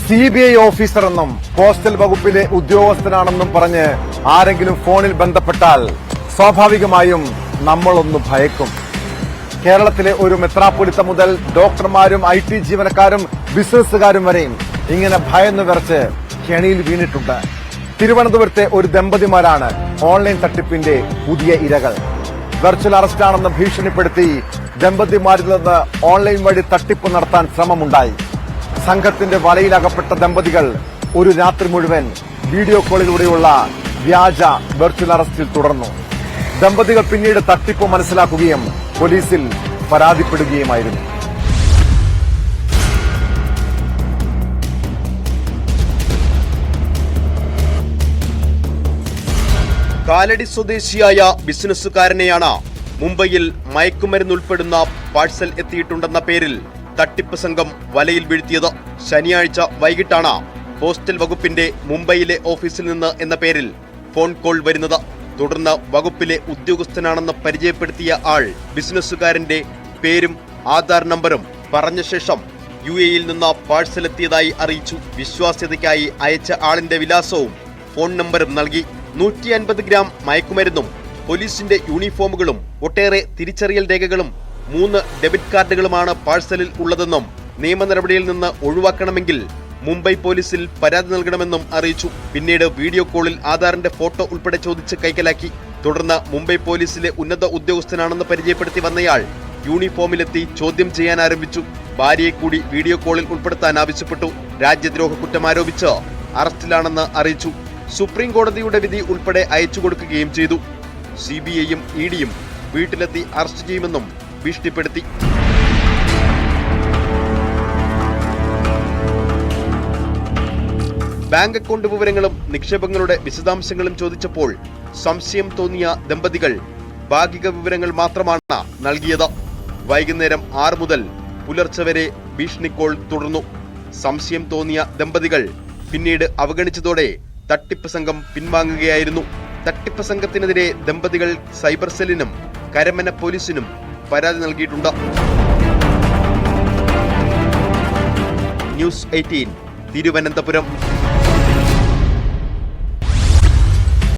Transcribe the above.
CBI ഓഫീസറെന്നും postal വകുപ്പിലെ ഉദ്യോഗസ്ഥനാണെന്നും പറഞ്ഞ് ആരെങ്കിലും ഫോണിൽ ബന്ധപ്പെട്ടാൽ സ്വാഭാവികമായും നമ്മളൊന്ന് ഭയക്കും. കേരളത്തിലെ ഒരു മെത്രാപ്പൊലിത്ത മുതൽ ഡോക്ടർമാരും IT ജീവനക്കാരും ബിസിനസ്സുകാരും വരെയും ഇങ്ങനെ ഭയന്നു വിറച്ച് കെണിയിൽ വീണിട്ടുണ്ട്. തിരുവനന്തപുരത്തെ ഒരു ദമ്പതിമാരാണ് ഓൺലൈൻ തട്ടിപ്പിന്റെ പുതിയ ഇരകൾ. വെർച്വൽ അറസ്റ്റാണെന്ന് ഭീഷണിപ്പെടുത്തി ദമ്പതിമാരിൽ നിന്ന് ഓൺലൈൻ വഴി തട്ടിപ്പ് നടത്താൻ ശ്രമമുണ്ടായി. സംഘത്തിന്റെ വലയിലകപ്പെട്ട ദമ്പതികൾ ഒരു രാത്രി മുഴുവൻ വീഡിയോ കോളിലൂടെയുള്ള വ്യാജ വെർച്വൽ അറസ്റ്റിൽ തുടർന്നു. ദമ്പതികൾ പിന്നീട് തട്ടിപ്പ് മനസ്സിലാക്കുകയും പോലീസിൽ പരാതിപ്പെടുകയുമായിരുന്നു. കാലടി സ്വദേശിയായ ബിസിനസ്സുകാരനെയാണ് മുംബൈയിൽ മയക്കുമരുന്നുൾപ്പെടുന്ന പാഴ്സൽ എത്തിയിട്ടുണ്ടെന്ന പേരിൽ തട്ടിപ്പ് സംഘം വലയിൽ വീഴ്ത്തിയത്. ശനിയാഴ്ച വൈകിട്ടാണ് പോസ്റ്റൽ വകുപ്പിന്റെ മുംബൈയിലെ ഓഫീസിൽ നിന്ന് എന്ന പേരിൽ ഫോൺ കോൾ വരുന്നത്. തുടർന്ന് വകുപ്പിലെ ഉദ്യോഗസ്ഥനാണെന്ന് പരിചയപ്പെടുത്തിയ ആൾ ബിസിനസ്സുകാരന്റെ പേരും ആധാർ നമ്പറും പറഞ്ഞ ശേഷം UAEയിൽ നിന്ന് പാഴ്സൽ എത്തിയതായി അറിയിച്ചു. വിശ്വാസ്യതയ്ക്കായി അയച്ച ആളിന്റെ വിലാസവും ഫോൺ നമ്പറും നൽകി. 150 ഗ്രാം മയക്കുമരുന്നും പോലീസിന്റെ യൂണിഫോമുകളും ഒട്ടേറെ തിരിച്ചറിയൽ രേഖകളും 3 ഡെബിറ്റ് കാർഡുകളുമാണ് പാഴ്സലിൽ ഉള്ളതെന്നും നിയമ നടപടിയിൽ നിന്ന് ഒഴിവാക്കണമെങ്കിൽ മുംബൈ പോലീസിൽ പരാതി നൽകണമെന്നും അറിയിച്ചു. പിന്നീട് വീഡിയോ കോളിൽ ആധാറിന്റെ ഫോട്ടോ ഉൾപ്പെടെ ചോദിച്ച് കൈക്കലാക്കി. തുടർന്ന് മുംബൈ പോലീസിലെ ഉന്നത ഉദ്യോഗസ്ഥനാണെന്ന് പരിചയപ്പെടുത്തി വന്നയാൾ യൂണിഫോമിലെത്തി ചോദ്യം ചെയ്യാൻ ആരംഭിച്ചു. ഭാര്യയെ കൂടി വീഡിയോ കോളിൽ ഉൾപ്പെടുത്താൻ ആവശ്യപ്പെട്ടു. രാജ്യദ്രോഹ കുറ്റം ആരോപിച്ച് അറസ്റ്റിലാണെന്ന് അറിയിച്ചു. സുപ്രീം കോടതിയുടെ വിധി ഉൾപ്പെടെ അയച്ചു കൊടുക്കുകയും ചെയ്തു. CBIയും EDയും വീട്ടിലെത്തി അറസ്റ്റ് ചെയ്യുമെന്നും ഭീഷണിപ്പെടുത്തി. ബാങ്ക് അക്കൗണ്ട് വിവരങ്ങളും നിക്ഷേപങ്ങളുടെ വിശദാംശങ്ങളും ചോദിച്ചപ്പോൾ സംശയം തോന്നിയ ദമ്പതികൾ ഭാഗിക വിവരങ്ങൾ മാത്രമാണ് നൽകിയത്. വൈകുന്നേരം 6 മുതൽ പുലർച്ചെ വരെ ഭീഷണി കോൾ തുടർന്നു. സംശയം തോന്നിയ ദമ്പതികൾ പിന്നീട് അവഗണിച്ചതോടെ തട്ടിപ്പ് സംഘം പിൻവാങ്ങുകയായിരുന്നു. തട്ടിപ്പ് സംഘത്തിനെതിരെ ദമ്പതികൾ സൈബർ സെല്ലിനും കരമന പോലീസിനും പരാതി നൽകിയിട്ടുണ്ട്. ന്യൂസ് 18 തിരുവനന്തപുരം.